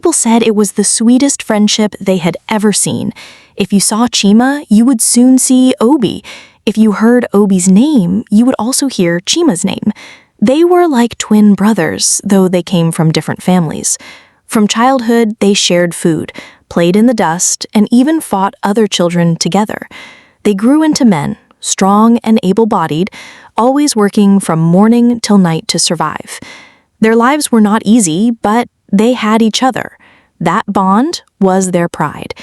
People said it was the sweetest friendship they had ever seen. If you saw Chima, you would soon see Obi. If you heard Obi's name, you would also hear Chima's name. They were like twin brothers, though they came from different families. From childhood, they shared food, played in the dust, and even fought other children together. They grew into men, strong and able-bodied, always working from morning till night to survive. Their lives were not easy, but they had each other. That bond was their pride.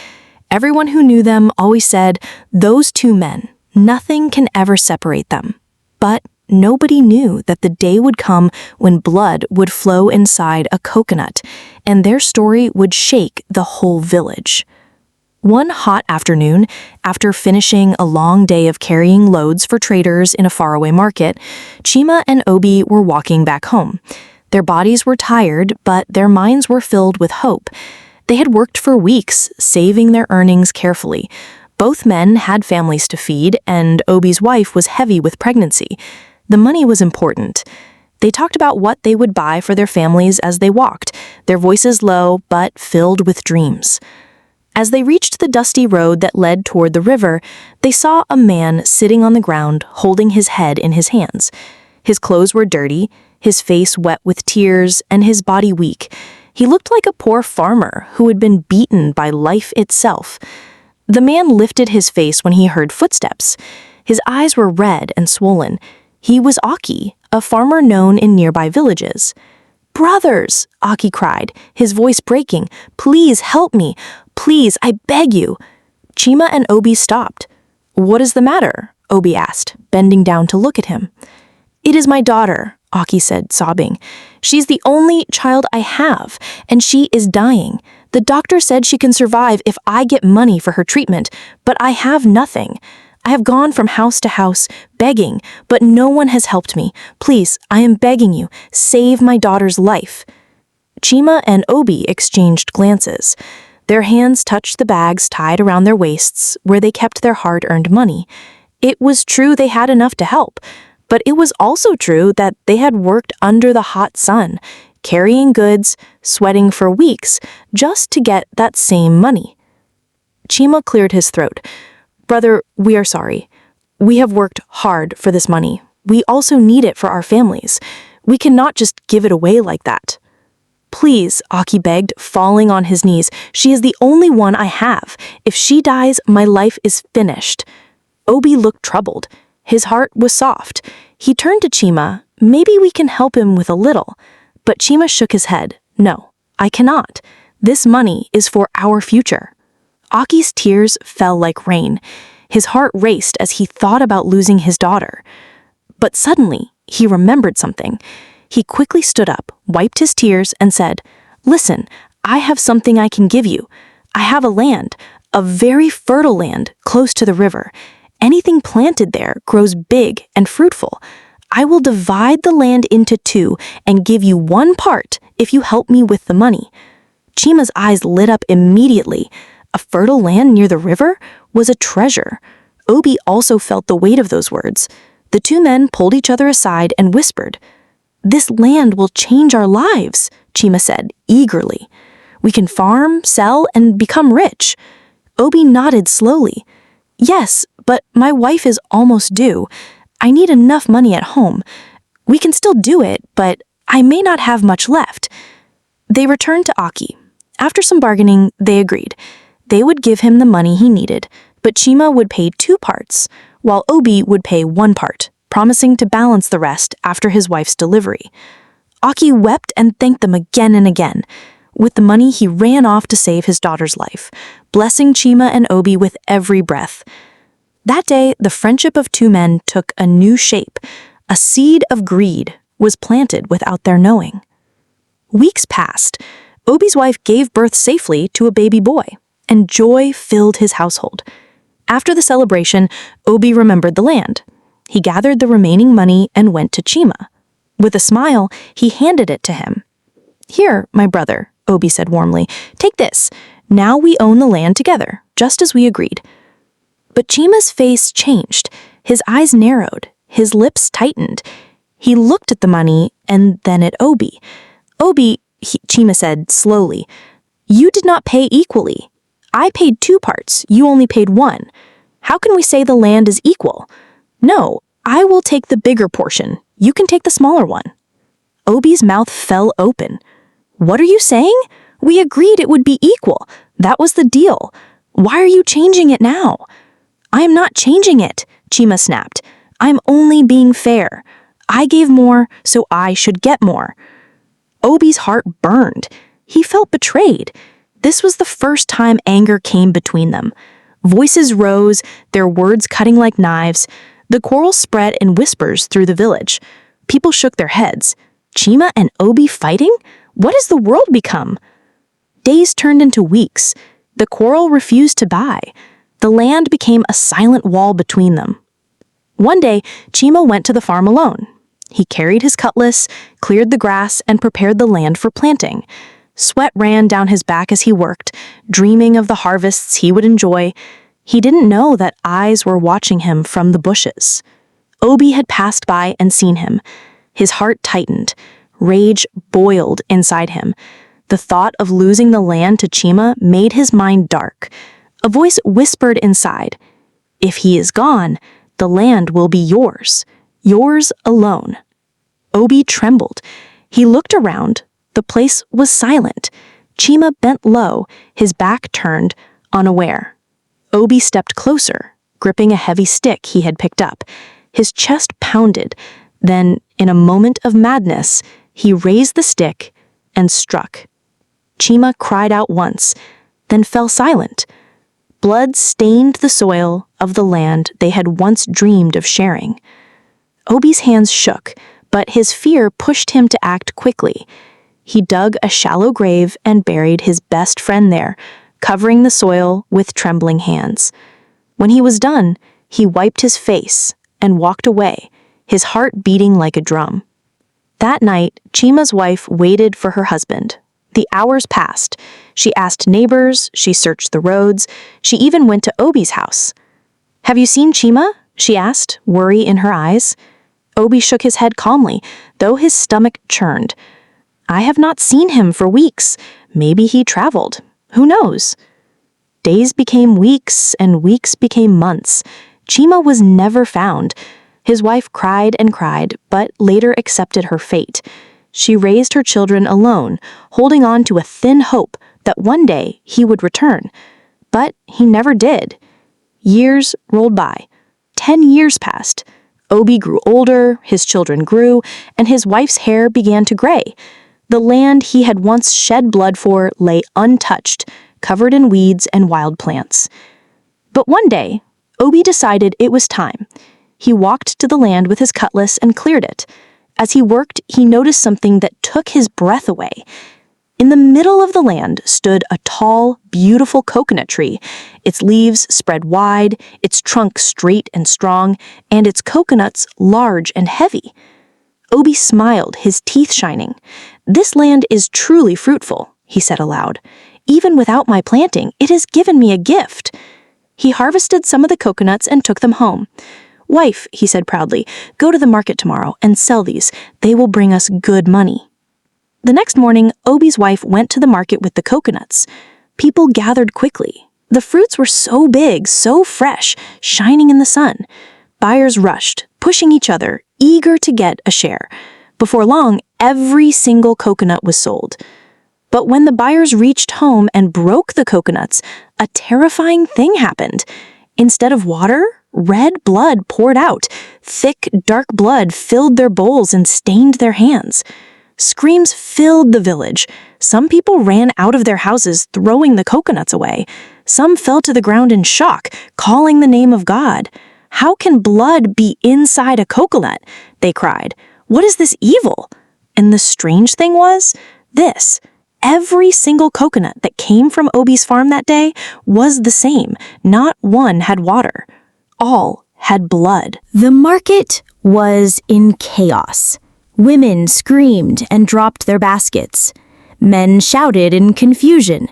Everyone who knew them always said, "Those two men, nothing can ever separate them." But nobody knew that the day would come when blood would flow inside a coconut, and their story would shake the whole village. One hot afternoon, after finishing a long day of carrying loads for traders in a faraway market, Chima and Obi were walking back home. Their bodies were tired, but their minds were filled with hope. They had worked for weeks, saving their earnings carefully. Both men had families to feed, and Obi's wife was heavy with pregnancy. The money was important. They talked about what they would buy for their families as they walked, their voices low but filled with dreams. As they reached the dusty road that led toward the river, they saw a man sitting on the ground, holding his head in his hands. His clothes were dirty, his face wet with tears, and his body weak. He looked like a poor farmer who had been beaten by life itself. The man lifted his face when he heard footsteps. His eyes were red and swollen. He was Aki, a farmer known in nearby villages. "Brothers," Aki cried, his voice breaking, "please help me. Please, I beg you." Chima and Obi stopped. "What is the matter?" Obi asked, bending down to look at him. "It is my daughter," Aki said, sobbing. "She's the only child I have, and she is dying. The doctor said she can survive if I get money for her treatment, but I have nothing. I have gone from house to house, begging, but no one has helped me. Please, I am begging you, save my daughter's life." Chima and Obi exchanged glances. Their hands touched the bags tied around their waists, where they kept their hard-earned money. It was true they had enough to help, but it was also true that they had worked under the hot sun, carrying goods, sweating for weeks, just to get that same money. Chima cleared his throat. "Brother, we are sorry. We have worked hard for this money. We also need it for our families. We cannot just give it away like that." "Please," Aki begged, falling on his knees. "She is the only one I have. If she dies, my life is finished." Obi looked troubled. His heart was soft. He turned to Chima. "Maybe we can help him with a little." But Chima shook his head. "No, I cannot. This money is for our future." Aki's tears fell like rain. His heart raced as he thought about losing his daughter. But suddenly, he remembered something. He quickly stood up, wiped his tears, and said, "Listen, I have something I can give you. I have a land, a very fertile land, close to the river. Anything planted there grows big and fruitful. I will divide the land into two and give you one part if you help me with the money." Chima's eyes lit up immediately. A fertile land near the river was a treasure. Obi also felt the weight of those words. The two men pulled each other aside and whispered. "This land will change our lives," Chima said eagerly. "We can farm, sell, and become rich." Obi nodded slowly. "Yes, but my wife is almost due. I need enough money at home. We can still do it, but I may not have much left." They returned to Aki. After some bargaining, they agreed. They would give him the money he needed, but Chima would pay 2 parts, while Obi would pay 1 part, promising to balance the rest after his wife's delivery. Aki wept and thanked them again and again. With the money, he ran off to save his daughter's life, blessing Chima and Obi with every breath. That day, the friendship of 2 men took a new shape. A seed of greed was planted without their knowing. Weeks passed. Obi's wife gave birth safely to a baby boy, and joy filled his household. After the celebration, Obi remembered the land. He gathered the remaining money and went to Chima. With a smile, he handed it to him. "Here, my brother," Obi said warmly. "Take this. Now we own the land together, just as we agreed." But Chima's face changed. His eyes narrowed. His lips tightened. He looked at the money and then at Obi. "Obi," Chima said slowly, You did not pay equally. I paid 2 parts, you only paid 1. How can we say the land is equal? No, I will take the bigger portion. You can take the smaller one. Obi's mouth fell open. What are you saying? We agreed it would be equal. That was the deal. Why are you changing it now? I am not changing it, Chima snapped. I'm only being fair. I gave more, so I should get more. Obi's heart burned. He felt betrayed. This was the first time anger came between them. Voices rose, their words cutting like knives. The quarrel spread in whispers through the village. People shook their heads. Chima and Obi fighting? What has the world become? Days turned into weeks. The quarrel refused to die. The land became a silent wall between them. One day, Chima went to the farm alone. He carried his cutlass, cleared the grass, and prepared the land for planting. Sweat ran down his back as he worked, dreaming of the harvests he would enjoy. He didn't know that eyes were watching him from the bushes. Obi had passed by and seen him. His heart tightened. Rage boiled inside him. The thought of losing the land to Chima made his mind dark. A voice whispered inside, "If he is gone, the land will be yours. Yours alone." Obi trembled. He looked around. The place was silent. Chima bent low, his back turned, unaware. Obi stepped closer, gripping a heavy stick he had picked up. His chest pounded. Then, in a moment of madness, he raised the stick and struck. Chima cried out once, then fell silent. Blood stained the soil of the land they had once dreamed of sharing. Obi's hands shook, but his fear pushed him to act quickly. He dug a shallow grave and buried his best friend there, covering the soil with trembling hands. When he was done, he wiped his face and walked away, his heart beating like a drum. That night, Chima's wife waited for her husband. The hours passed. She asked neighbors, she searched the roads, she even went to Obi's house. "Have you seen Chima?" she asked, worry in her eyes. Obi shook his head calmly, though his stomach churned. "I have not seen him for weeks. Maybe he traveled. Who knows?" Days became weeks, and weeks became months. Chima was never found. His wife cried and cried, but later accepted her fate. She raised her children alone, holding on to a thin hope that one day he would return. But he never did. Years rolled by. 10 years passed. Obi grew older, his children grew, and his wife's hair began to gray. The land he had once shed blood for lay untouched, covered in weeds and wild plants. But one day, Obi decided it was time. He walked to the land with his cutlass and cleared it. As he worked, he noticed something that took his breath away. In the middle of the land stood a tall, beautiful coconut tree, its leaves spread wide, its trunk straight and strong, and its coconuts large and heavy. Obi smiled, his teeth shining. "This land is truly fruitful," he said aloud. "Even without my planting, it has given me a gift." He harvested some of the coconuts and took them home. "Wife," he said proudly, "go to the market tomorrow and sell these. They will bring us good money." The next morning, Obi's wife went to the market with the coconuts. People gathered quickly. The fruits were so big, so fresh, shining in the sun. Buyers rushed, pushing each other, eager to get a share. Before long, every single coconut was sold. But when the buyers reached home and broke the coconuts, a terrifying thing happened. Instead of water, red blood poured out. Thick, dark blood filled their bowls and stained their hands. Screams filled the village. Some people ran out of their houses, throwing the coconuts away. Some fell to the ground in shock, calling the name of God. "How can blood be inside a coconut?" they cried. "What is this evil?" And the strange thing was this. Every single coconut that came from Obi's farm that day was the same. Not one had water. All had blood. The market was in chaos. Women screamed and dropped their baskets. Men shouted in confusion.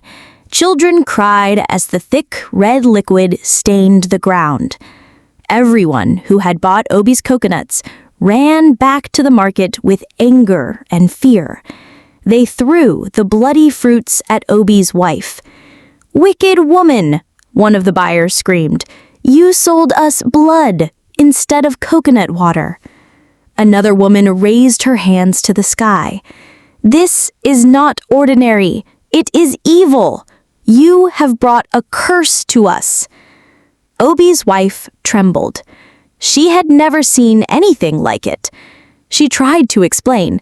Children cried as the thick red liquid stained the ground. Everyone who had bought Obi's coconuts ran back to the market with anger and fear. They threw the bloody fruits at Obi's wife. "Wicked woman," one of the buyers screamed. "You sold us blood instead of coconut water." Another woman raised her hands to the sky. "This is not ordinary. It is evil. You have brought a curse to us." Obi's wife trembled. She had never seen anything like it. She tried to explain.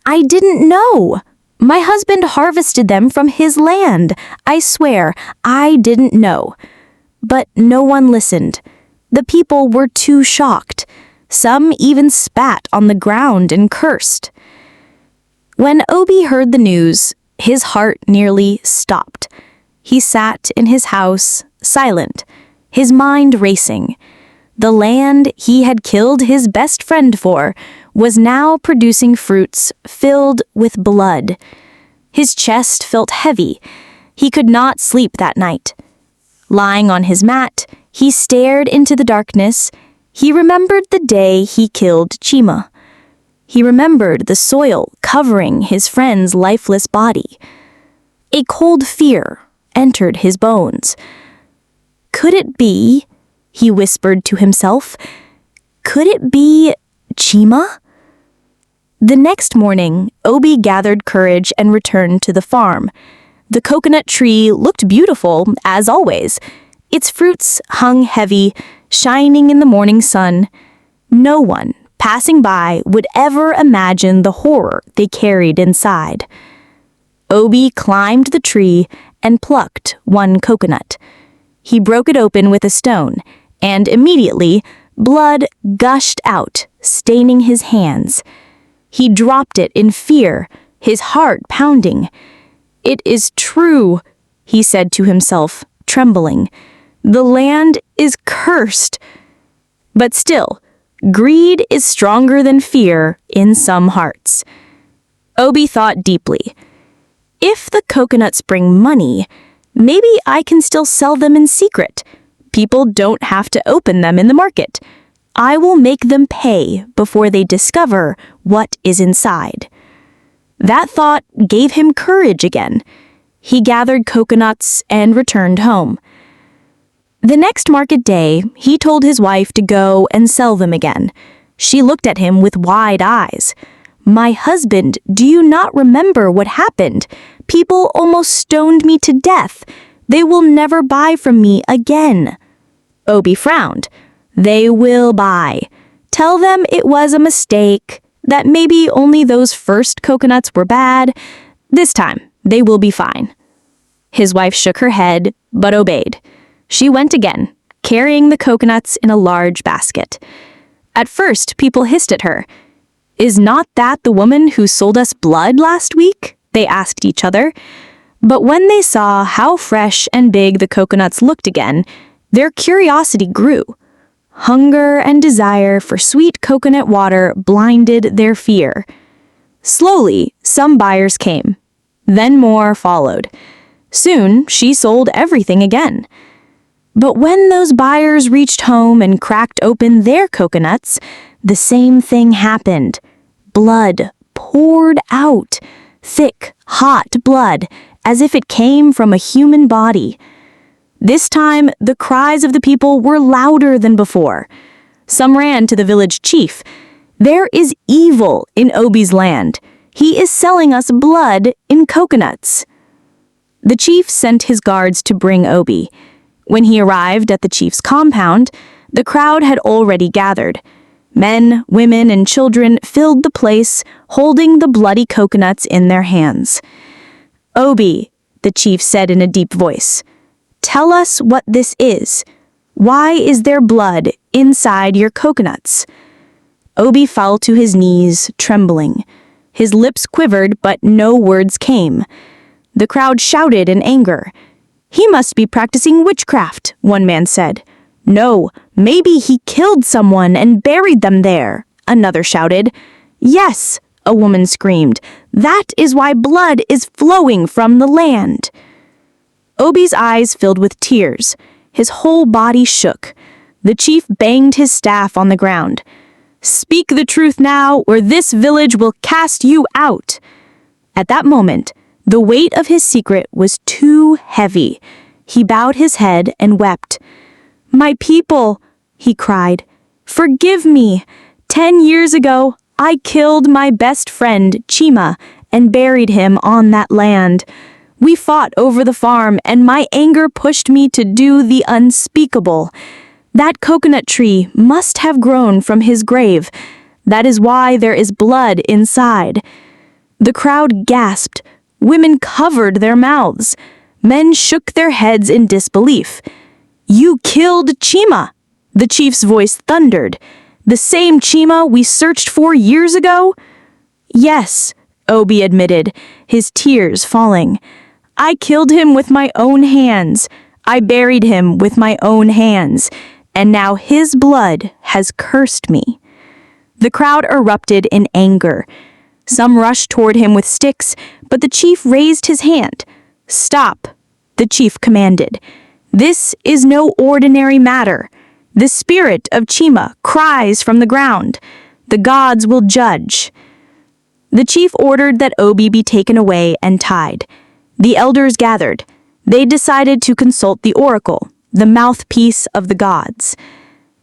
"I didn't know. My husband harvested them from his land. I swear, I didn't know." But no one listened. The people were too shocked. Some even spat on the ground and cursed. When Obi heard the news, his heart nearly stopped. He sat in his house, silent, his mind racing. The land he had killed his best friend for was now producing fruits filled with blood. His chest felt heavy. He could not sleep that night. Lying on his mat, he stared into the darkness. He remembered the day he killed Chima. He remembered the soil covering his friend's lifeless body. A cold fear entered his bones. Could it be, he whispered to himself, could it be Chima? The next morning, Obi gathered courage and returned to the farm. The coconut tree looked beautiful, as always. Its fruits hung heavy, shining in the morning sun. No one passing by would ever imagine the horror they carried inside. Obi climbed the tree and plucked one coconut. He broke it open with a stone, and immediately blood gushed out, staining his hands. He dropped it in fear, his heart pounding. "It is true," he said to himself, trembling. "The land is cursed." But still, greed is stronger than fear in some hearts. Obi thought deeply. If the coconuts bring money, maybe I can still sell them in secret. People don't have to open them in the market. I will make them pay before they discover what is inside. That thought gave him courage again. He gathered coconuts and returned home. The next market day, he told his wife to go and sell them again. She looked at him with wide eyes. "My husband, do you not remember what happened? People almost stoned me to death. They will never buy from me again." Obi frowned. "They will buy. Tell them it was a mistake, that maybe only those first coconuts were bad. This time, they will be fine." His wife shook her head, but obeyed. She went again, carrying the coconuts in a large basket. At first, people hissed at her. "Is not that the woman who sold us blood last week?" they asked each other. But when they saw how fresh and big the coconuts looked again, their curiosity grew. Hunger and desire for sweet coconut water blinded their fear. Slowly, some buyers came. Then more followed. Soon, she sold everything again. But when those buyers reached home and cracked open their coconuts, the same thing happened. Blood poured out. Thick, hot blood, as if it came from a human body. This time, the cries of the people were louder than before. Some ran to the village chief. "There is evil in Obi's land. He is selling us blood in coconuts." The chief sent his guards to bring Obi. When he arrived at the chief's compound, the crowd had already gathered. Men, women, and children filled the place, holding the bloody coconuts in their hands. "Obi," the chief said in a deep voice, "tell us what this is. Why is there blood inside your coconuts?" Obi fell to his knees, trembling. His lips quivered, but no words came. The crowd shouted in anger. "He must be practicing witchcraft," one man said. "No, maybe he killed someone and buried them there," another shouted. "Yes," a woman screamed. "That is why blood is flowing from the land." Obi's eyes filled with tears. His whole body shook. The chief banged his staff on the ground. "Speak the truth now, or this village will cast you out." At that moment, the weight of his secret was too heavy. He bowed his head and wept. "My people," he cried, "forgive me. 10 years ago, I killed my best friend, Chima, and buried him on that land. We fought over the farm, and my anger pushed me to do the unspeakable. That coconut tree must have grown from his grave. That is why there is blood inside." The crowd gasped. Women covered their mouths. Men shook their heads in disbelief. "You killed Chima!" The chief's voice thundered. "The same Chima we searched for years ago?" "Yes," Obi admitted, his tears falling. "I killed him with my own hands. I buried him with my own hands. And now his blood has cursed me." The crowd erupted in anger. Some rushed toward him with sticks, but the chief raised his hand. "Stop," the chief commanded. "This is no ordinary matter. The spirit of Chima cries from the ground. The gods will judge." The chief ordered that Obi be taken away and tied. The elders gathered. They decided to consult the oracle, the mouthpiece of the gods.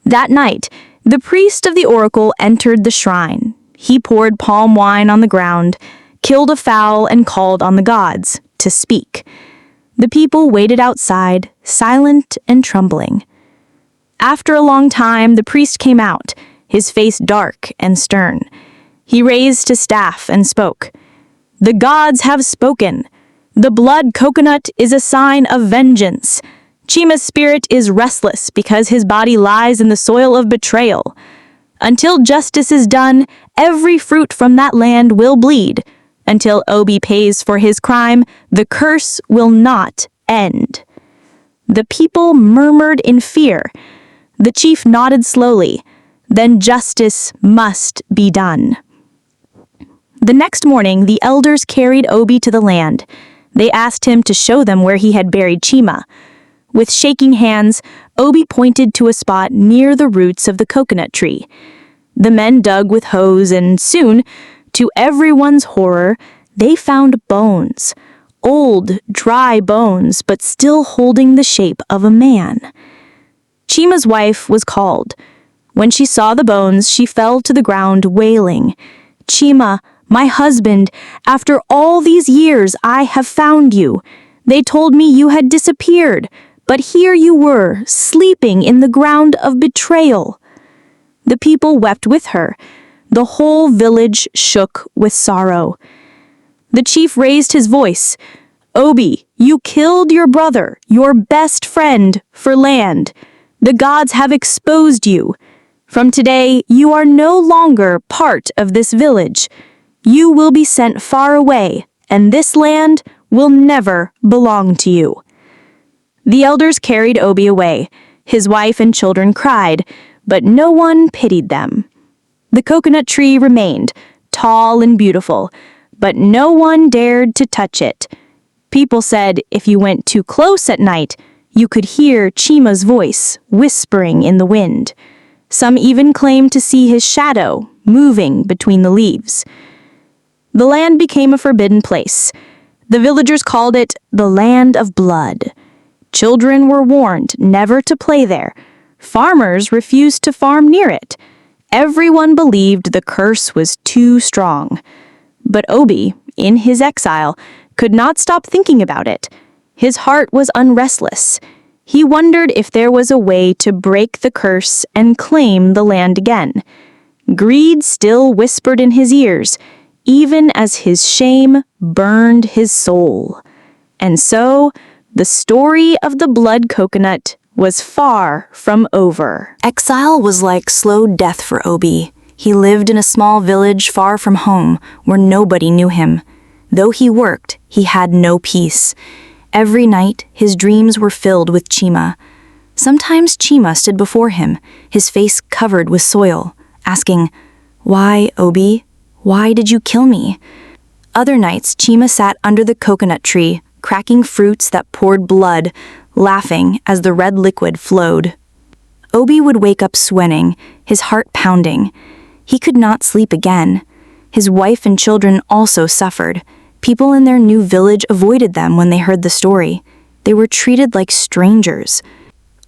That night, the priest of the oracle entered the shrine. He poured palm wine on the ground, killed a fowl, and called on the gods to speak. The people waited outside, silent and trembling. After a long time, the priest came out, his face dark and stern. He raised his staff and spoke. "The gods have spoken. The blood coconut is a sign of vengeance. Chima's spirit is restless because his body lies in the soil of betrayal. Until justice is done, every fruit from that land will bleed. Until Obi pays for his crime, the curse will not end." The people murmured in fear. The chief nodded slowly. "Then justice must be done." The next morning, the elders carried Obi to the land. They asked him to show them where he had buried Chima. With shaking hands, Obi pointed to a spot near the roots of the coconut tree. The men dug with hoes, and soon, to everyone's horror, they found bones. Old, dry bones, but still holding the shape of a man. Chima's wife was called. When she saw the bones, she fell to the ground wailing. "Chima, my husband, after all these years I have found you. They told me you had disappeared, but here you were, sleeping in the ground of betrayal." The people wept with her. The whole village shook with sorrow. The chief raised his voice. "Obi, you killed your brother, your best friend, for land. The gods have exposed you. From today, you are no longer part of this village. You will be sent far away, and this land will never belong to you." The elders carried Obi away. His wife and children cried, but no one pitied them. The coconut tree remained, tall and beautiful, but no one dared to touch it. People said if you went too close at night, you could hear Chima's voice whispering in the wind. Some even claimed to see his shadow moving between the leaves. The land became a forbidden place. The villagers called it the Land of Blood. Children were warned never to play there. Farmers refused to farm near it. Everyone believed the curse was too strong. But Obi, in his exile, could not stop thinking about it. His heart was unrestless. He wondered if there was a way to break the curse and claim the land again. Greed still whispered in his ears, even as his shame burned his soul. And so, the story of the blood coconut was far from over. Exile was like slow death for Obi. He lived in a small village far from home, where nobody knew him. Though he worked, he had no peace. Every night, his dreams were filled with Chima. Sometimes Chima stood before him, his face covered with soil, asking, "Why, Obi? Why did you kill me?" Other nights, Chima sat under the coconut tree, cracking fruits that poured blood, laughing as the red liquid flowed. Obi would wake up sweating, his heart pounding. He could not sleep again. His wife and children also suffered. People in their new village avoided them when they heard the story. They were treated like strangers.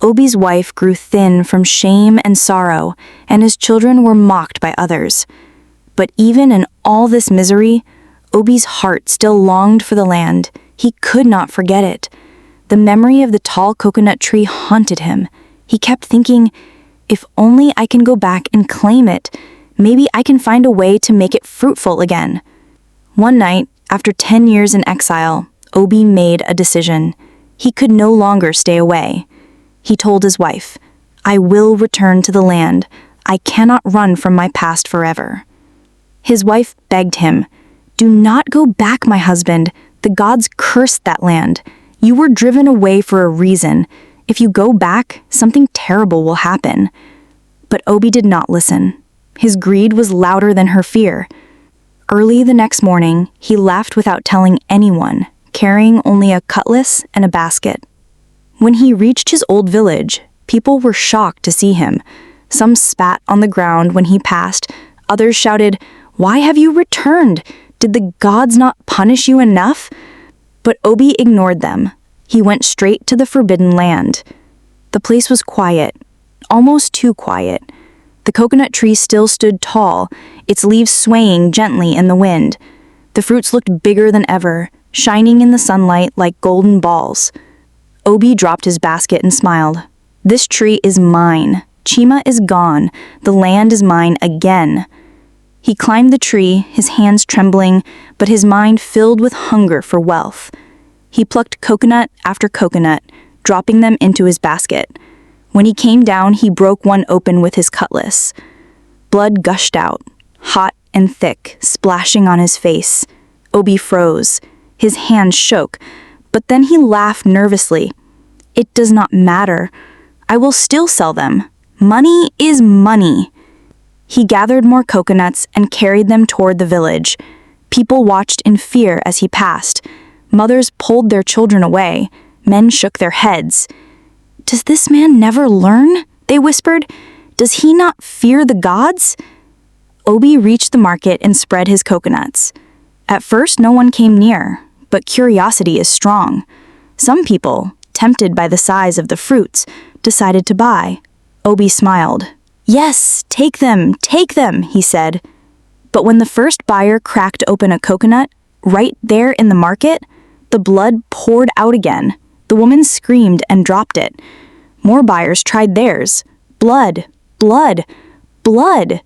Obi's wife grew thin from shame and sorrow, and his children were mocked by others. But even in all this misery, Obi's heart still longed for the land. He could not forget it. The memory of the tall coconut tree haunted him. He kept thinking, if only I can go back and claim it, maybe I can find a way to make it fruitful again. One night, after 10 years in exile, Obi made a decision. He could no longer stay away. He told his wife, I will return to the land. I cannot run from my past forever. His wife begged him, do not go back, my husband. The gods cursed that land. You were driven away for a reason. If you go back, something terrible will happen. But Obi did not listen. His greed was louder than her fear. Early the next morning, he left without telling anyone, carrying only a cutlass and a basket. When he reached his old village, people were shocked to see him. Some spat on the ground when he passed. Others shouted, why have you returned? Did the gods not punish you enough? But Obi ignored them. He went straight to the forbidden land. The place was quiet, almost too quiet. The coconut tree still stood tall, its leaves swaying gently in the wind. The fruits looked bigger than ever, shining in the sunlight like golden balls. Obi dropped his basket and smiled. This tree is mine. Chima is gone. The land is mine again. He climbed the tree, his hands trembling, but his mind filled with hunger for wealth. He plucked coconut after coconut, dropping them into his basket. When he came down, he broke one open with his cutlass. Blood gushed out, hot and thick, splashing on his face. Obi froze. His hands shook, but then he laughed nervously. It does not matter. I will still sell them. Money is money. He gathered more coconuts and carried them toward the village. People watched in fear as he passed. Mothers pulled their children away. Men shook their heads. Does this man never learn? They whispered. Does he not fear the gods? Obi reached the market and spread his coconuts. At first, no one came near, but curiosity is strong. Some people, tempted by the size of the fruits, decided to buy. Obi smiled. Yes, take them, he said. But when the first buyer cracked open a coconut, right there in the market, the blood poured out again. The woman screamed and dropped it. More buyers tried theirs. Blood, blood, blood.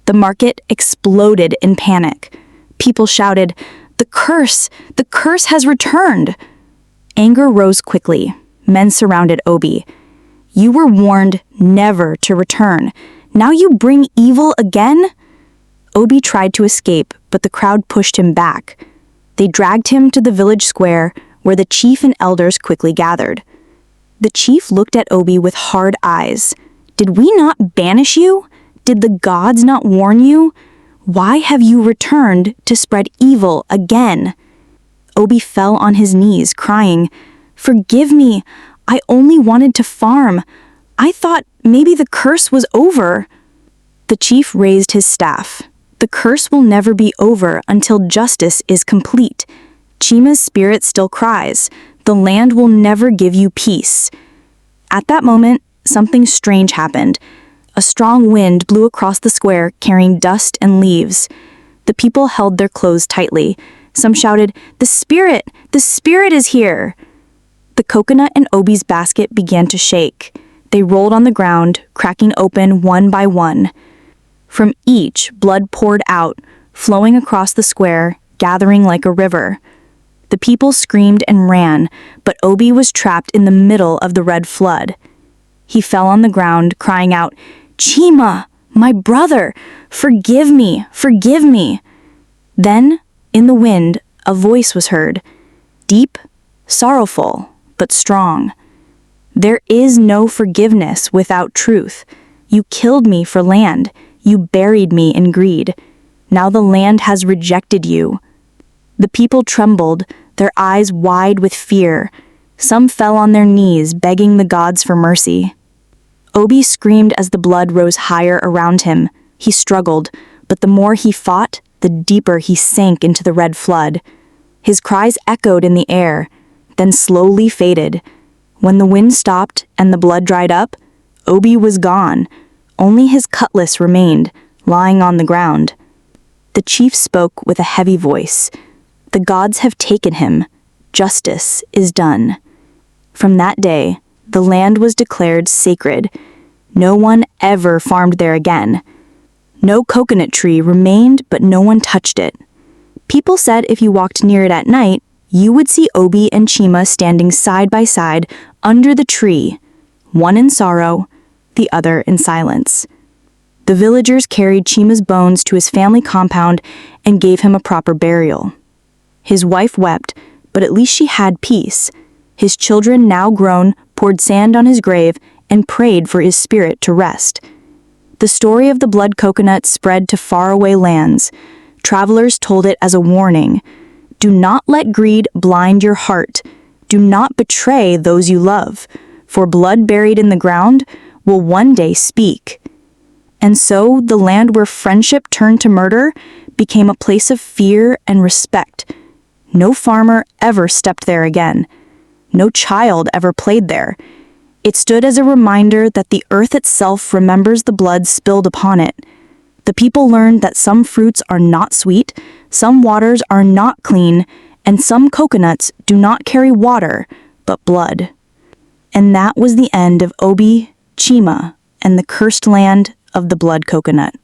The market exploded in panic. People shouted, the curse has returned. Anger rose quickly. Men surrounded Obi. You were warned never to return. Now you bring evil again? Obi tried to escape, but the crowd pushed him back. They dragged him to the village square, where the chief and elders quickly gathered. The chief looked at Obi with hard eyes. Did we not banish you? Did the gods not warn you? Why have you returned to spread evil again? Obi fell on his knees, crying, Forgive me. I only wanted to farm. I thought maybe the curse was over. The chief raised his staff. The curse will never be over until justice is complete. Chima's spirit still cries. The land will never give you peace. At that moment, something strange happened. A strong wind blew across the square, carrying dust and leaves. The people held their clothes tightly. Some shouted, The spirit is here! The coconut in Obi's basket began to shake. They rolled on the ground, cracking open one by one. From each, blood poured out, flowing across the square, gathering like a river. The people screamed and ran, but Obi was trapped in the middle of the red flood. He fell on the ground, crying out, Chima, my brother, forgive me, forgive me. Then, in the wind, a voice was heard, deep, sorrowful, but strong. There is no forgiveness without truth. You killed me for land. You buried me in greed. Now the land has rejected you. The people trembled, their eyes wide with fear. Some fell on their knees, begging the gods for mercy. Obi screamed as the blood rose higher around him. He struggled, but the more he fought, the deeper he sank into the red flood. His cries echoed in the air, then slowly faded. When the wind stopped and the blood dried up, Obi was gone. Only his cutlass remained, lying on the ground. The chief spoke with a heavy voice. "The gods have taken him. Justice is done." From that day, the land was declared sacred. No one ever farmed there again. No coconut tree remained, but no one touched it. People said if you walked near it at night, you would see Obi and Chima standing side by side under the tree, one in sorrow, the other in silence. The villagers carried Chima's bones to his family compound and gave him a proper burial. His wife wept, but at least she had peace. His children, now grown, poured sand on his grave and prayed for his spirit to rest. The story of the blood coconut spread to faraway lands. Travelers told it as a warning. Do not let greed blind your heart. Do not betray those you love, for blood buried in the ground will one day speak. And so the land where friendship turned to murder became a place of fear and respect. No farmer ever stepped there again. No child ever played there. It stood as a reminder that the earth itself remembers the blood spilled upon it. The people learned that some fruits are not sweet, some waters are not clean, and some coconuts do not carry water, but blood. And that was the end of Obi, Chima, and the cursed land of the blood coconut.